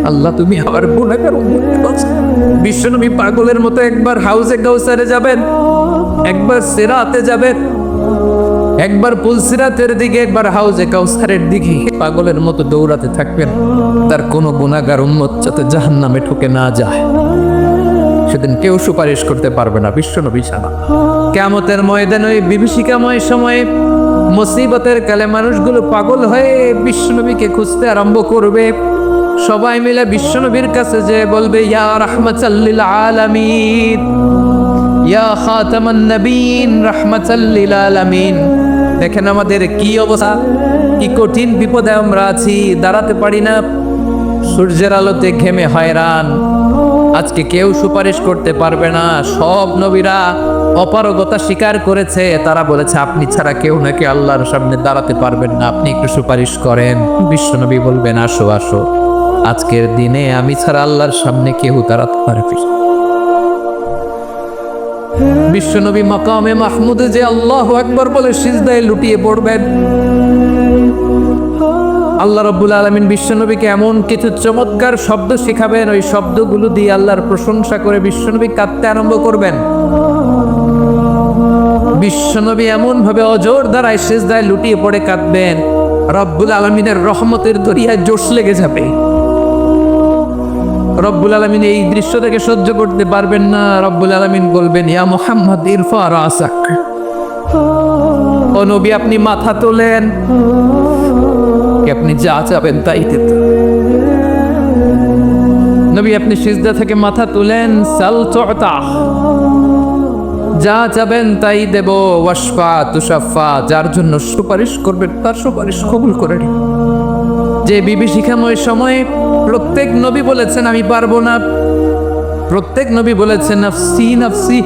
আল্লাহ তুমি আমার গুনাহগার উম্মতকে বাঁচাও। বিশ্বনবী পাগলের মতো একবার হাউজে কাউসারে যাবেন, একবার সিরাতে যাবেন, একবার পুলসিরাতের দিকে, একবার হাউজে কাউসারের দিকে পাগলের মতো দৌড়াতে থাকবেন। তার কোনো গুনাহগার উম্মত যাতে জাহান্নামে ঠকে না যায়, সেদিন কেউ সুপারিশ করতে পারবে না বিশ্বনবী ছাড়া। কিয়ামতের ময়দানে ওই বিভীষিকাময় সময়ে মুসিবতের কালে মানুষগুলো পাগল হয়ে বিশ্বনবীকে খুঁজতে আরম্ভ করবে। সবাই মিলে বিশ্বনবীর কাছে যে বলবে, ইয়া রাহমাতাল লিল আলামিন, ইয়া খাতামান নবীন, রাহমাতাল লিল আলামিন। দেখেন আমাদের কি অবস্থা, কি কঠিন বিপদে আমরা আছি, দাঁড়াতে পারি না, সূর্যের আলোতে ঘেমে হয়রান। আজকে কেউ সুপারিশ করতে পারবে না। সব নবীরা অপারগতা স্বীকার করেছে, তারা বলেছে আপনি ছাড়া কেউ নাকি আল্লাহর সামনে দাঁড়াতে পারবেন না, আপনি একটু সুপারিশ করেন। বিশ্বনবী বলবেন, আসো আসো, আজকের দিনে আমি ছাড়া আল্লাহর সামনে কেউ দাঁড়াতে পারবে। বিশ্বনবী মাকামে মাহমুদে যে আল্লাহু আকবার বলে সিজদায় লুটিয়ে পড়বেন। আল্লাহ রাব্বুল আলামিন বিশ্বনবীকে এমন কিছু চমৎকার শব্দ শেখাবেন, ওই শব্দগুলো দিয়ে আল্লাহর প্রশংসা করে বিশ্বনবী কাঁদতে আরম্ভ করবেন। বিশ্বনবী এমন ভাবে অজর দ্বারায় সিজদায় লুটিয়ে পড়ে কাঁদবেন, রব্বুল আলামিনের রহমতের দরিয়ায় জোশ লেগে যাবে। রব্বুল আলামিন এই দৃশ্য থেকে সহ্য করতে পারবেন না। রব্বুল আলামিন বলবেন, ইয়া মুহাম্মদ ইরফা রাসাক, ও নবী আপনি মাথা তোলেন, আপনি যা চাবেন তাই দিতে। নবী আপনি সিজদা থেকে মাথা তুলেন, সাল তুতা, যা চাবেন তাই দেব, ওয়াশফা তুশাফা, যার জন্য সুপারিশ করবেন তার সুপারিশ কবুল করে নিন। যে বিভীষিকাময় সময়ে প্রত্যেক নবী বলেছেন আমি পারবো না, প্রত্যেক নবী বলেছেন নাফসি নাফসি,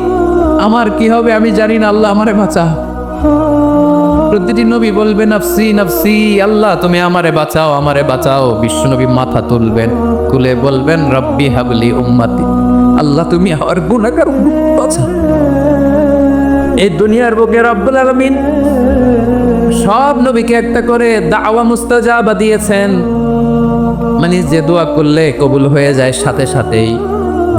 আমার কি হবে আমি জানি না, আল্লাহ আমারে বাঁচা। প্রতিটি নবী বলবেন নাফসি নাফসি, আল্লাহ তুমি আমারে বাঁচাও আমারে বাঁচাও। বিশ্বনবী মাথা তুলবেন, তুলে বলবেন রব্বি হাবলি উম্মতি, আল্লাহ তুমি আমার গুনাহগার উম্মতকে বাঁচাও। এই দুনিয়ার বুকে রব্বুল আলামিন সব নবীকে একটা করে দাওয়া মুস্তাজাবা দিয়েছেন, মানে যে দোয়া করলে কবুল হয়ে যায় সাথে সাথেই।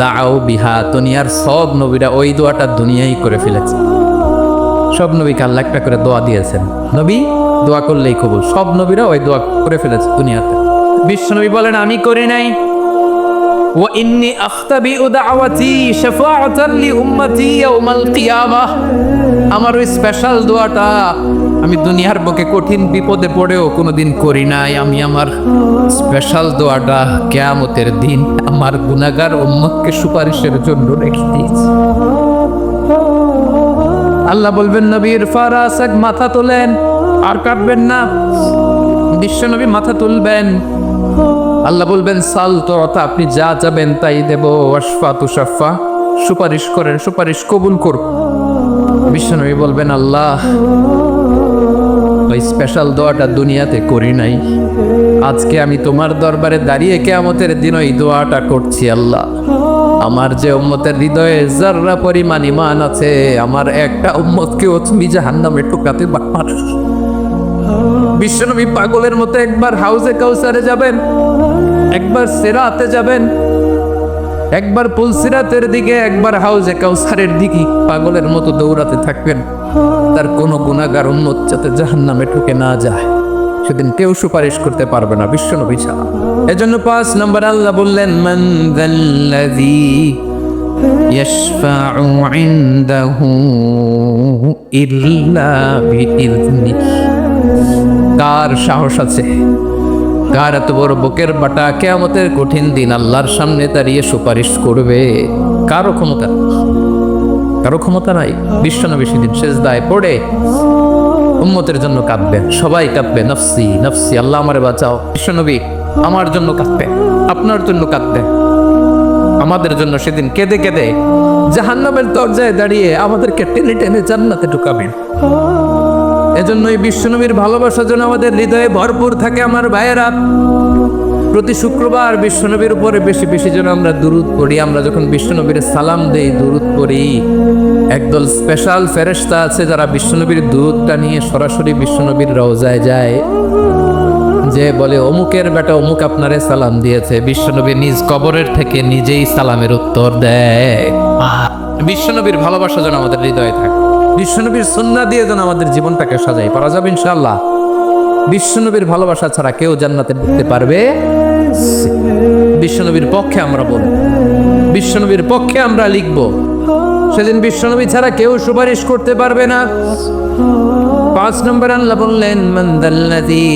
দাও বিহা, দুনিয়ার সব নবীরা ওই দোয়াটা দুনিয়ায় করে ফেলেছে। সব নবীকে আল্লাহ একটা করে দোয়া দিয়েছেন, নবী দোয়া করলেই কবুল। সব নবীরা ওই দোয়া করে ফেলেছে দুনিয়াতে। বিশ্বনবী বলেন আমি করি নাই। ওয়া ইন্নী আখতাবিউ দাওয়াতি শাফাআতান লি উম্মতি ইয়াউমাল কিয়ামাহ, আমার ওই স্পেশাল দোয়াটা আমি দুনিয়ার বুকে কঠিন বিপদে পড়েও কোনোদিন করি নাই। আমি আমার স্পেশাল দোয়াটা কিয়ামতের দিন আমার গুনাহগার উম্মতকে সুপারিশের জন্য রেখে দিয়েছি। আল্লাহ বলবেন নবীর ফারাসাক, মাথা তোলেন, আর কাটবেন না। বিশ্বনবী মাথা তুলবেন, আল্লাহ বলবেন সাল তুতা, আপনি যা চাবেন তাই দেব, ওয়াশফা তুশাফা, সুপারিশ করেন সুপারিশ কবুল করব। বিশ্বনবী বলবেন আল্লাহ ওই স্পেশাল দোয়াটা দুনিয়াতে করি নাই, আজকে আমি তোমার দরবারে দাঁড়িয়ে কিয়ামতের দিন ওই দোয়াটা করছি। আল্লাহ আমার যে উম্মতের হৃদয়ে যাররা পরিমাণ ঈমান আছে, আমার একটা উম্মতকেও তুমি জাহান্নামে ঠকাতে পারবে না। বিশ্বনবী পাগলের মতো একবার হাউজে কাউসারে যাবেন, একবার সিরাতে যাবেন, একবার পুলসিরাতের দিকে, একবার হাউজে কাউসারের দিকে পাগলের মতো দৌড়াতে থাকবেন। তার কোনো গুনাহগার উম্মত যাতে জাহান্নামে ঠকে না যায়, সেদিন কেউ সুপারিশ করতে পারবে না বিশ্বনবী ছাড়া। এজন্য 5 নম্বর আল্লাহ বললেন, মান যাল্লাযী ইয়াশফাউ ইনদাহু ইল্লা বিইযনিহি, কার সাহস আছে, কার এত বড় বুকের বাটা কিয়ামতের কঠিন দিন আল্লাহর সামনে দাঁড়িয়ে সুপারিশ করবে? কারো ক্ষমতা নাই। বিশ্বনবী সেদিন সিজদায় পড়ে উম্মতের জন্য কাঁদবেন, সবাই কাঁদবে, নফসি নফসি, আল্লাহ আমারে বাঁচাও। বিশ্বনবী আমার জন্য কাঁদবেন, আপনার জন্য কাঁদবেন, আমাদের জন্য সেদিন কেঁদে কেঁদে জাহান্নামের দরজায় দাঁড়িয়ে আমাদেরকে টেনে টেনে জান্নাতে ঢুকাবেন। এজন্যই বিশ্বনবীর ভালোবাসা যেন আমাদের হৃদয়ে ভরপুর থাকে। আমার ভাইয়েরা, প্রতি শুক্রবার বিশ্বনবীর উপরে বেশি বেশি যেন আমরা দুরূদ পড়ি। আমরা যখন বিশ্বনবীর সালাম দেই, দুরূদ পড়ি, একদল স্পেশাল ফেরেশতা আছে যারা বিশ্বনবীর দুরূদটা নিয়ে সরাসরি বিশ্বনবীর রওজায় যায়। যে বলে অমুকের বেটা অমুক আপনারে সালাম দিয়েছে, বিশ্বনবী নিজ কবরের থেকে নিজেই সালামের উত্তর দেয়। বিশ্বনবীর ভালোবাসা যেন আমাদের হৃদয়ে থাকে, বিশ্বনবীর সুন্নাহ দিয়ে যেন আমাদের জীবনটাকে সাজাই, পারা যাবে ইনশাআল্লাহ। বিশ্বনবীর ভালোবাসা ছাড়া কেউ জান্নাতে ঢুকতে পারবে। বিশ্বনবীর পক্ষে আমরা বলব, বিশ্বনবীর পক্ষে আমরা লিখব, সেদিন বিশ্বনবী ছাড়া কেউ সুপারিশ করতে পারবে না। 5 নম্বর আল্লাহ বললেন, মান দাল্লাযী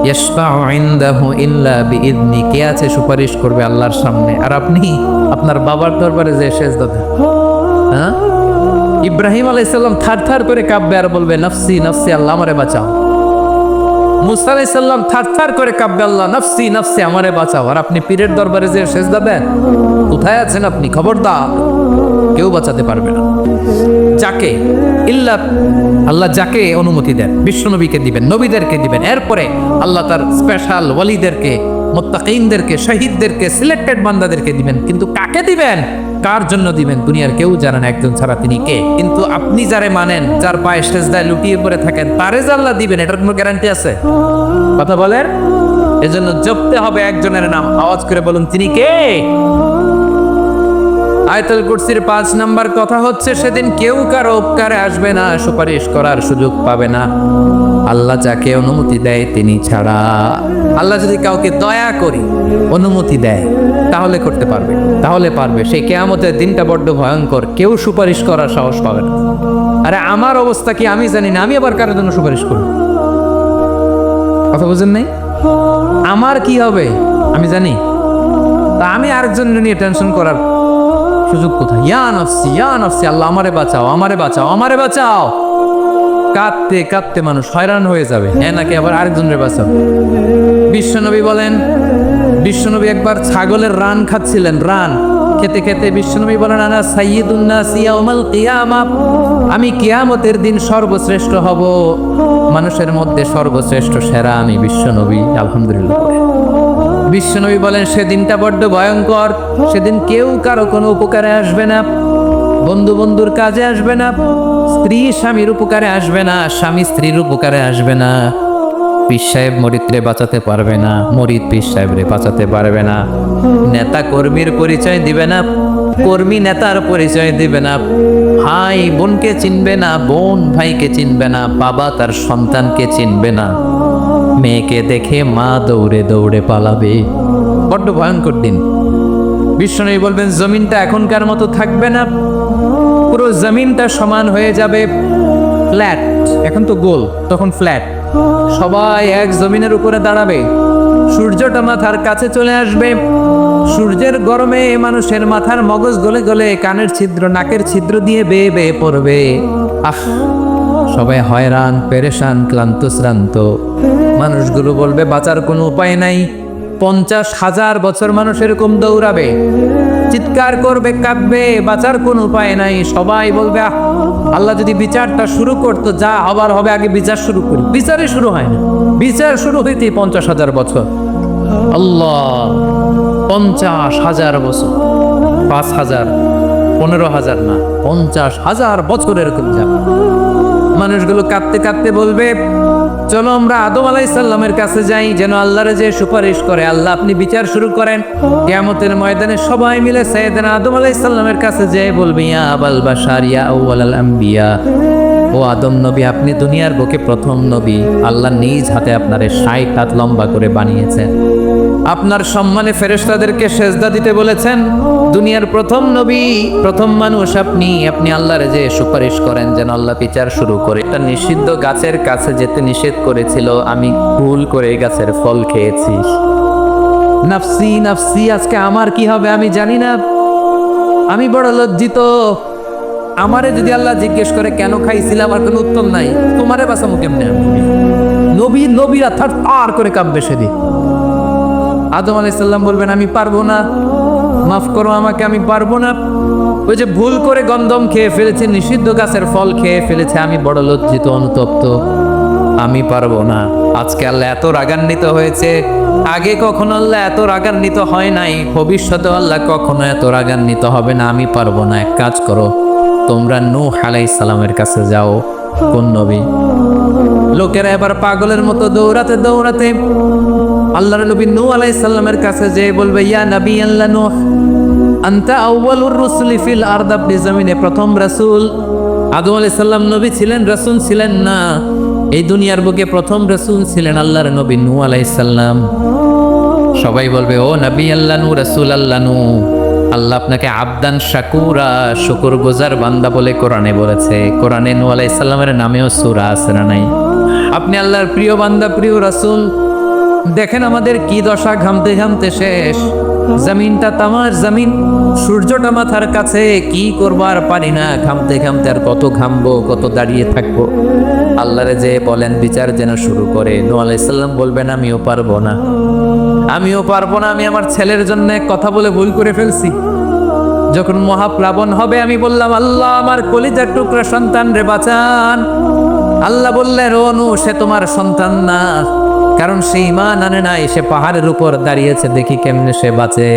ইয়াশফাউ ইনদাহু ইল্লা বিইذনি, কে আছে সুপারিশ করবে আল্লাহর সামনে আর আপনি আপনার বাবার দরবারে যে সেজদা দেন। হ্যাঁ, ইব্রাহিম আলাইহিস সালাম থারথার করে কাঁপবে আর বলবে নাফসি নাফসি, আল্লাহ আমারে বাঁচাও। মুসা আলাইহিস সালাম থারথার করে কাঁপবে, আল্লাহ নাফসি নাফসি, আমারে বাঁচাও। আর আপনি পীরের দরবারে যে সেজদা দেন, কোথায় আছেন আপনি? খবরদার, কেউ বাঁচাতে পারবে না। যাকে ইল্লা আল্লাহ যাকে অনুমতি দেন, বিশ্বনবীকে দিবেন, নবীদেরকে দিবেন, এরপরে আল্লাহ তার স্পেশাল ওয়ালিদেরকে, মুত্তাকিনদেরকে, শহীদদেরকে, সিলেক্টেড বান্দাদেরকে দিবেন। কিন্তু কাকে দিবেন, কার জন্য দিবেন, দুনিয়ার কেউ জানে না একজন ছাড়া তিনি কে। কিন্তু আপনি যারে মানেন, যার পায়ে সেজদায় লুটিয়ে পড়ে থাকেন, তারে যে আল্লাহ দিবেন, এটার কোনো গ্যারান্টি আছে? কথা বলেন। এজন্য জপতে হবে একজনের নাম, আওয়াজ করে বলুন তিনি কে। আয়াতুল কুরসির 5 নাম্বার কথা হচ্ছে, সেদিন কেউ কারো উপকারে আসবে না, সুপারিশ করার সুযোগ পাবে না, আল্লাহ যাকে অনুমতি দেয় তিনি ছাড়া। আল্লাহ যদি কাউকে দয়া করে অনুমতি দেয় তাহলে করতে পারবে, তাহলে পারবে। সেই কিয়ামতের দিনটা বড্ড ভয়ঙ্কর, কেউ সুপারিশ করার সাহস পাবে না। আরে আমার অবস্থা কি আমি জানি না, আমি আবার কারোর জন্য সুপারিশ করব? কথা বুঝেন নাই? আমার কি হবে আমি জানি, তা আমি আরেকজন নিয়ে টেনশন করার সুযোগ কোথায়? ইয়া নাফসি, আল্লাহ আমারে বাঁচাও, আমারে বাঁচাও, আমারে বাঁচাও। কাঁদতে কাঁদতে মানুষ হয়রান হয়ে যাবে, নাকি আবার আরেকজনের বাঁচাও। বিশ্বনবী বলেন, বিশ্বনবী একবার ছাগলের রান খাচ্ছিলেন, রান খেতে খেতে বিশ্বনবী বলেন, আনা সাইয়্যিদুন নাস ইয়াউমাল কিয়ামা, আমি কিয়ামতের দিন সর্বশ্রেষ্ঠ হব, মানুষের মধ্যে সর্বশ্রেষ্ঠ সেরা আমি বিশ্বনবী। আলহামদুলিল্লাহ। বিশ্বনবী বলেন, সেদিনটা বড্ড ভয়ঙ্কর, সেদিন কেউ কারো কোনো উপকারে আসবে না, বন্ধু বন্ধুর কাজে আসবে না, স্ত্রী স্বামীর উপকারে আসবে না, স্বামী স্ত্রীর উপকারে আসবে না, পীর সাহেব মরিদরে বাঁচাতে পারবে না, মরিদ পীর সাহেবরে বাঁচাতে পারবে না, নেতা কর্মীর পরিচয় দিবে না, কর্মী নেতার পরিচয় দিবে না, ভাই বোনকে চিনবে না, বোন ভাইকে চিনবে না, বাবা তার সন্তানকে চিনবে না, মেয়েকে দেখে মা দৌড়ে দৌড়ে পালাবে। বড্ড ভয়ঙ্কর দিন। বিশ্বনবী বলবেন, জমিনটা এখনকার মতো থাকবে না, পুরো জমিনটা সমান হয়ে যাবে, ফ্ল্যাট। এখন তো গোল, তখন ফ্ল্যাট। সবাই এক জমিনের উপরে দাঁড়াবে, সূর্যটা মাথার কাছে চলে আসবে, সূর্যের গরমে মানুষের মাথার মগজ গলে গলে কানের ছিদ্র, নাকের ছিদ্র দিয়ে বেয়ে বেয়ে পড়বে। সবাই হয়রান, পেরেশান, ক্লান্ত শ্রান্ত। মানুষগুলো বলবে বাঁচার কোনো উপায় নাই। 50,000 বছর মানুষ এরকম দৌড়াবে, চিৎকার করবে, কাঁদবে, বাঁচার কোনো উপায় নাই। সবাই বলবে, আল্লাহ যদি বিচারটা শুরু করতো, যা হবার হবে, আগে বিচার শুরু করি। বিচারে শুরু হয় না, বিচার শুরু হইতে 50,000 বছর। আল্লাহ, 50,000 বছর, 5,000, 15,000 না, 50,000 বছর এরকম যাবে। মানুষগুলো কাঁদতে কাঁদতে বলবে, চলো আমরা আদম আলাইহিস সালামের কাছে যাই, যেন আল্লাহরে যে সুপারিশ করে, আল্লাহ আপনি বিচার শুরু করেন। কিয়ামতের ময়দানে সবাই মিলে সাইয়েদনা আদম আলাইহিস সালামের কাছে যেয়ে বলবে, ইয়া আবাল বাশার ইয়া আউয়ালাল আম্বিয়া, ও আদম নবী, আপনি দুনিয়ার বুকে প্রথম নবী, আল্লাহ নিজ হাতে আপনারে 60 হাত লম্বা করে বানিয়েছেন, আপনার সম্মানে ফেরেশতাদেরকে সেজদা দিতে বলেছেন, দুনিয়ার প্রথম নবী, প্রথম মানুষ আপনি, আপনি আল্লাহরে যে সুপারিশ করেন যেন আল্লাহ বিচার শুরু করে। একটা নিষিদ্ধ গাছের কাছে যেতে নিষেধ করেছিল, আমি ভুল করে এই গাছের ফল খেয়েছি, নাফসি নাফসি, আজকে আমার কি হবে আমি জানি না, আমি বড় লজ্জিত। আমারে যদি আল্লাহ জিজ্ঞেস করে কেন খাইছিলাম, আমার কোনো উত্তর নাই, তোমারে বাঁচাবো কেমনে? নবীরা থার করে কাঁদবে সেদিন। আদম আলাইহিস সালাম বলবেন, আমি পারবো না, মাফ করো আমাকে, আমি পারবো না, ওই যে ভুল করে গন্ধম খেয়ে ফেলেছে, নিষিদ্ধ গাছের ফল খেয়ে ফেলেছে, আমি বড় লজ্জিত, অনুতপ্ত, আমি পারবো না। আজকে আল্লাহ এত রাগান্বিত হয়েছে, আগে কখনো আল্লাহ এত রাগান্বিত হয় নাই, ভবিষ্যতে আল্লাহ কখনো এত রাগান্বিত হবে না। আমি পারবো না, এক কাজ করো, তোমরা নূহ আলাইহিস সালামের কাছে যাও। কোন নবী? লোকেরা এবার পাগলের মতো দৌড়াতে দৌড়াতে আল্লাহর নবী নূহ আলাইহিস সালামের কাছে যেয়ে বলবে, ইয়া নবী আল্লাহ নূহ, আনতা আউয়ালুর রাসূলি ফিল আরদ, আপনি জমিনে প্রথম রাসূল। আদম আলাইহিস সালাম নবী ছিলেন, রাসূল ছিলেন না। এই দুনিয়ার বুকে প্রথম রাসূল ছিলেন আল্লাহর নবী নূহ আলাইহিস সালাম। সবাই বলবে, ও নবী আল্লাহ নূহ, রাসূল আল্লাহ নূহ, আল্লাহ আপনাকে আবদান শাকুরা, শুকরগুজার বান্দা বলে কোরআনে বলেছে। কোরআনে নূহ আলাইহিস সালামের নামেও সূরা আছে না নাই? আপনি আল্লাহর প্রিয় বান্দা, প্রিয় রাসূল। দেখেন আমাদের কি দশা, ঘামতে ঘামতে শেষ। জমিনটা তামার জমিন, সূর্যটা মাথার কাছে, কি করবো আর পারি না। ঘামতে ঘামতে আর কত ঘামবো, কত দাঁড়িয়ে থাকবো। আল্লাহরে যে বলেন বিচার যেন শুরু করে। নূহ আলাইহিস সালাম বলবেন, আমিও পারবো না, আমিও পারবো না। আমি আমার ছেলের জন্য কথা বলে ভুল করে ফেলছি। যখন মহাপ্লাবন হবে আমি বললাম, আল্লাহ আমার কলিজার টুকরা সন্তান রে বাঁচান। আল্লাহ বললেন, ও নূহ, সে তোমার সন্তান না, কারণ সে ঈমান আনে নাই, সে পাহাড়ের উপর দাঁড়িয়েছে, দেখি কেমনে সে বাঁচে।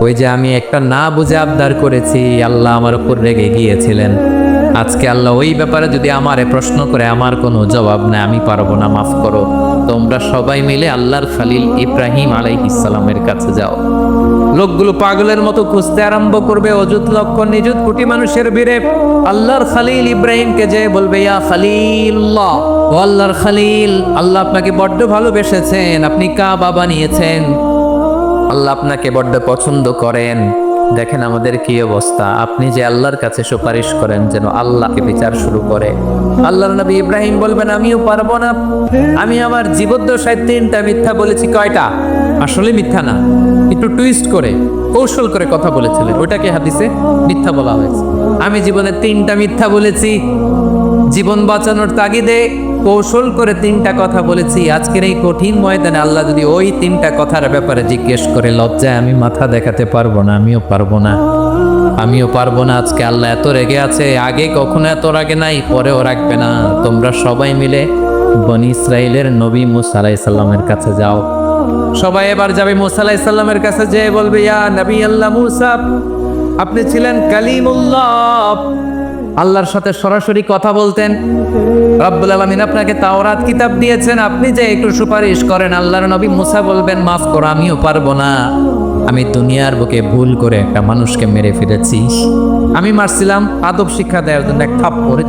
ওই যে আমি একটা না বুঝে আবদার করেছি, আল্লাহ আমার উপর রেগে গিয়েছিলেন। আজকে আল্লাহ ওই ব্যাপারে যদি আমারে প্রশ্ন করে, আমার কোনো জবাব নেই, আমি পারবো না, মাফ করো। তোমরা সবাই মিলে আল্লাহর খলিল ইব্রাহিম আলাইহিস সালামের কাছে যাও। লোকগুলো পাগলের মতো খুঁজতে আরম্ভ করবে, অযুত লক্ষ নিযুত কোটি মানুষের ভিড়ে আল্লাহর খলিল ইব্রাহিমকে যে বলবে, ইয়া খলিলুল্লাহ, ও আল্লাহর খলিল, আল্লাহ আপনাকে বড্ড ভালোবেসেছেন, আপনি কাবা বানিয়েছেন, আল্লাহ আপনাকে বড্ড পছন্দ করেন। দেখেন আমাদের কি অবস্থা। আপনি যে আল্লাহর কাছে সুপারিশ করেন যেন আল্লাহকে বিচার শুরু করে। আল্লাহর নবী ইব্রাহিম বলবেন, আমিও পারবো না। আমি আমার জীবদ্দশায় 3টা মিথ্যা বলেছি। কয়টা? আসলে মিথ্যা না, একটু টুইস্ট করে, কৌশল করে কথা বলেছিলেন, ওটাকে হাদিসে মিথ্যা বলা হয়েছে। আমি জীবনে 3টা মিথ্যা বলেছি, জীবন বাঁচানোর তাগিদে কৌশল করে 3টা কথা বলেছি। আজকের এই কঠিন ময়দানে আল্লাহ যদি ওই 3টা কথার ব্যাপারে জিজ্ঞেস করে, লজ্জায় আমি মাথা দেখাতে পারবো না, আমিও পারবো না, আমিও পারবো না। আজকে আল্লাহ এত রেগে আছে, আগে কখনো এত রাগে নাই, পরেও রাখবে না। তোমরা সবাই মিলে বনি ইসরাইলের নবী মূসা আলাইহিস সালামের কাছে যাও। সবাই এবার যাবে মূসা আলাইহিস সালামের কাছে, যেয়ে বলবে, ইয়া নবী আল্লাহ মূসা, আপনি ছিলেন কালিমুল্লাহ, আল্লাহর সাথে সরাসরি কথা বলতেন। রব্বুল আলামিন আপনাকে তাওরাত কিতাব দিয়েছেন, আপনি যে একটু সুপারিশ করেন। আল্লাহর নবী মূসা বলবেন, মাফ করো, আমিও পারবো না। আমি দুনিয়ার বুকে ভুল করে একটা মানুষকে মেরে ফেলেছি। আমি মারছিলাম আদব শিক্ষা দেওয়ার জন্য, এক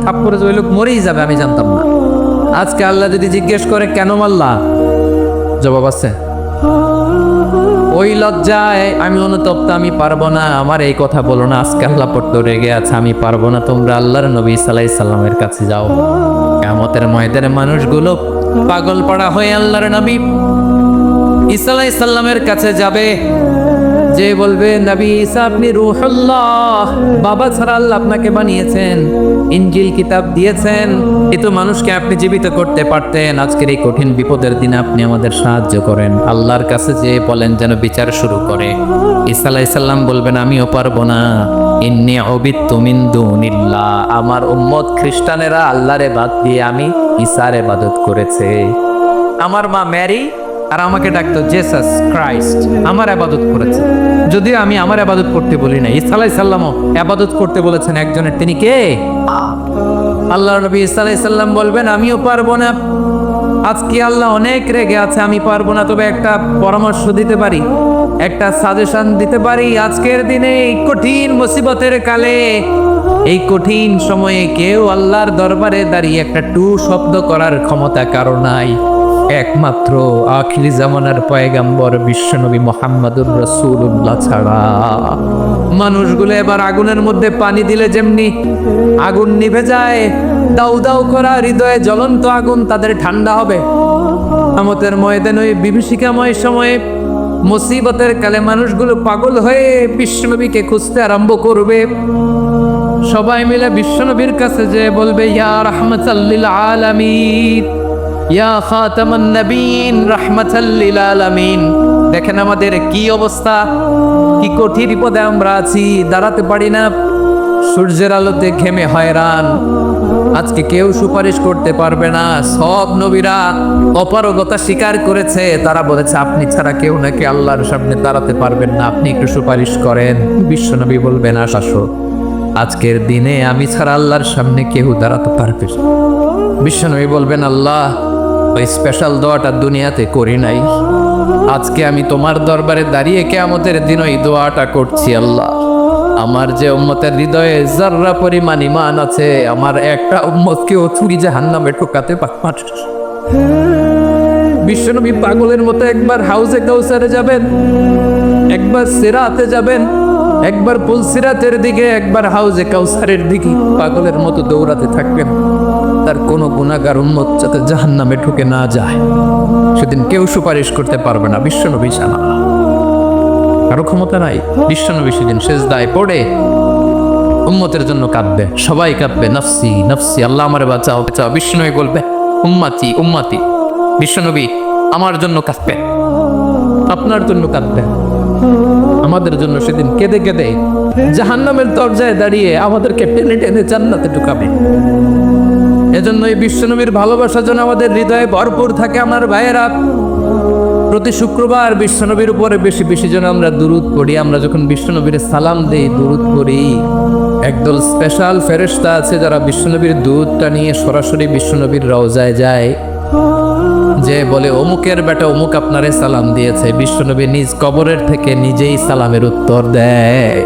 থাপ্পড়ে যে ওই লোক মরেই যাবে আমি জানতাম না। আজকে আল্লাহ যদি জিজ্ঞেস করে কেন মারলা, জবাব আছে? ওই লজ্জায় আমি অনুতপ্ত, আমি পারবো না, আমার এই কথা বলো না। আজকে আল্লাহ পড়তে রেগে আছে, আমি পারবো না। তোমরা আল্লাহর নবী ঈসা আলাইহিস সালামের কাছে যাও। কিয়ামতের ময়দানে মানুষগুলো পাগল পাড়া হয়ে আল্লাহর নবী ঈসা আলাইহিস সালামের কাছে যাবে, যে বলবে, নবী ঈসা আপনি রূহুল্লাহ, বাবা ছাড়া আল্লাহ আপনাকে বানিয়েছেন, ইনজিল কিতাব দিয়েছেন, কিন্তু মানুষকে আপনি জীবিত করতে পারতেন। আজকের এই কঠিন বিপদের দিনে আপনি আমাদের সাহায্য করেন। আল্লাহর কাছে যে বলেন যেন বিচার শুরু করে। ঈসা আলাইহিস সালাম বলবেন, আমিও পারবো না। ইন্নী উবিদতু মিন দুনিল্লাহ, আমার উম্মত খ্রিস্টানেরা আল্লাহরে বাদ দিয়ে আমি ঈসার ইবাদত করেছে। আমার মা মেরি আর আমাকে ডাকতো জেসাস ক্রাইস্ট, আমার আবাদত করেছে। যদিও আমি আমার আবাদত করতে বলি না, ঈসা আলাইহিস সালামও আবাদত করতে বলেছেন একজনের, তিনি কে? আল্লাহর নবী ঈসা আলাইহিস সালাম বলবেন, আমিও পারবো না। আজকে আল্লাহ অনেক রেগে আছে, আমি পারবো না। তবে একটা পরামর্শ দিতে পারি, একটা সাজেশন দিতে পারি। আজকের দিনে এই কঠিন মুসিবতের কালে, এই কঠিন সময়ে কেউ আল্লাহর দরবারে দাঁড়িয়ে একটা টু শব্দ করার ক্ষমতা কারো নাই, একমাত্র আখিরি জামানার পয়গাম্বর বিশ্বনবী মুহাম্মদুর রাসূলুল্লাহ ছাড়া। মানুষগুলো এবার আগুনের মধ্যে পানি দিলে যেমনি আগুন নিভে যায়, দাউ দাউ করা হৃদয়ে জ্বলন্ত আগুন তাদের ঠান্ডা হবে। কিয়ামতের ময়দানে ওই বিভীষিকাময় সময়ে, মুসিবতের কালে মানুষগুলো পাগল হয়ে বিশ্বনবীকে খুঁজতে আরম্ভ করবে। সবাই মিলে বিশ্বনবীর কাছে যে বলবে, ইয়া রাহমাতাল লিল আলামিন, ইয়া খাতামান নবীন, রাহমাতাল লিল আলামিন। দেখেন আমাদের কি অবস্থা, কি কঠিন বিপদে আমরা আছি, দাঁড়াতে পারি না, সূর্যের আলোতে ঘেমে হয়রান। আজকে কেউ সুপারিশ করতে পারবে না। সব নবীরা অপারগতা স্বীকার করেছে, তারা বলেছে আপনি ছাড়া কেউ নাকি আল্লাহর সামনে দাঁড়াতে পারবেন না, আপনি একটু সুপারিশ করেন। বিশ্বনবী বলবেন, আসো। আজকের দিনে আমি ছাড়া আল্লাহর সামনে কেউ দাঁড়াতে পারবে না। বিশ্বনবী বলবেন, আল্লাহ ওই স্পেশাল দোয়াটা দুনিয়াতে করি নাই, আজকে আমি তোমার দরবারে দাঁড়িয়ে কিয়ামতের দিন ওই দোয়াটা করছি। আল্লাহ, আমার যে উম্মতের হৃদয়ে যাররা পরিমাণ ঈমান আছে, আমার একটা উম্মতকেও তুমি জাহান্নামে ঠোকাতে পারবে না। বিশ্বনবী পাগলের মতো একবার হাউজে কাউসারে যাবেন, একবার সিরাতে যাবেন, একবার পুলসিরাতের দিকে, একবার হাউজে কাউসারের দিকে পাগলের মতো দৌড়াতে থাকবেন। তার কোনো গুনাহগার উম্মত যাতে জাহান্নামে ঢুকে না যায়, সেদিন কেউ সুপারিশ করতে পারবে না, বিশ্বনবী ছাড়া। কারো ক্ষমতা নাই। বিশ্বনবী সেদিন সেজদায় পড়ে উম্মতের জন্য কাঁদবে, সবাই কাঁদবে, নফসি নফসি, আল্লাহ আমারে বাঁচাও বাঁচাও। বিশ্বনবী বলবে, উম্মাতি উম্মাতি। বিশ্বনবী আমার জন্য কাঁদবে, আপনার জন্য কাঁদবে, আমাদের জন্য সেদিন কেঁদে কেঁদে জাহান্নামের দরজায় দাঁড়িয়ে আমাদেরকে টেনে টেনে জান্নাতে ঢুকাবে। এজন্য এই বিশ্বনবীর ভালোবাসা যেন আমাদের হৃদয়ে ভরপুর থাকে। আমার ভাইয়েরা, প্রতি শুক্রবার বিশ্বনবীর উপরে বেশি বেশি যেন আমরা দুরূদ পড়ি। আমরা যখন বিশ্বনবীর সালাম দেই, দুরূদ পড়ি, একদল স্পেশাল ফেরেশতা আছে যারা বিশ্বনবীর দুধটা নিয়ে সরাসরি বিশ্বনবীর রওজায় যায়, যে বলে অমুকের বেটা অমুক আপনারে সালাম দিয়েছে। বিশ্বনবী নিজ কবরের থেকে নিজেই সালামের উত্তর দেয়।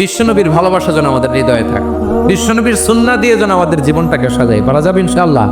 বিশ্বনবীর ভালোবাসা যেন আমাদের হৃদয়ে থাকে, বিশ্বনবীর সুন্নাহ দিয়ে যেন আমাদের জীবনটাকে সাজাই। পারা যাবে ইনশাআল্লাহ।